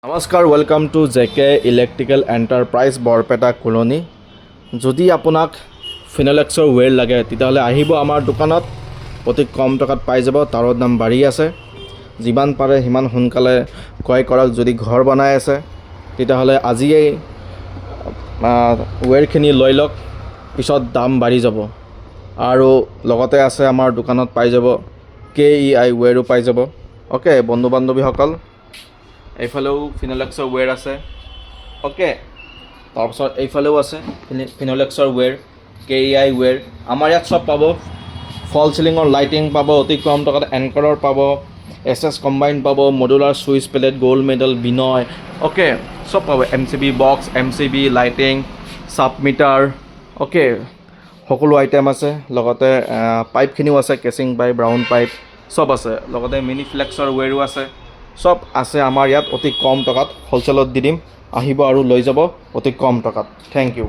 নমস্কাৰ welcome to JK electrical enterprise Barpeta colony. যদি আপোনাক ফিনলেক্সৰ ৱেৰ লাগে তেতিয়াহ'লে আহিব আমাৰ দোকানত, অতি কম টকাত পাই যাব। তাৰৰ দাম বাঢ়ি আছে, যিমান পাৰে সিমান সোনকালে ক্ৰয় কৰক। যদি ঘৰ বনাই আছে তেতিয়াহ'লে আজিয়েই ৱেৰখিনি লৈ লওক, পিছত দাম বাঢ়ি যাব। আৰু লগতে আছে আমাৰ দোকানত পাই যাব KEI ৱেৰো পাই যাব। অ'কে বন্ধু বান্ধৱীসকল, এইফালেও ফিনলেক্সৰ ৱেৰ আছে। অ'কে, তাৰপিছত এইফালেও আছে ফিনলেক্সৰ ৱেৰ, KEI ৱেৰ। আমাৰ ইয়াত চব পাব। ফল চিলিঙৰ লাইটিং পাব অতি কম টকাত, এংকৰৰ পাব, SS কম্বাইন পাব, modular switch plate, gold medal, Binoy. Okay, চব পাব। MCB box, MCB lighting, sub meter. Okay, সকলো আইটেম আছে। লগতে পাইপখিনিও আছে, কেচিং পাইপ, ৰাউণ্ড পাইপ চব আছে। লগতে মিনি ফ্লেক্সৰ ৱেৰো আছে। চব আছে আমাৰ ইয়াত অতি কম টকাত, হ'লচেলত দি দিম। আহিব আৰু লৈ যাব অতি কম টকাত। Thank U.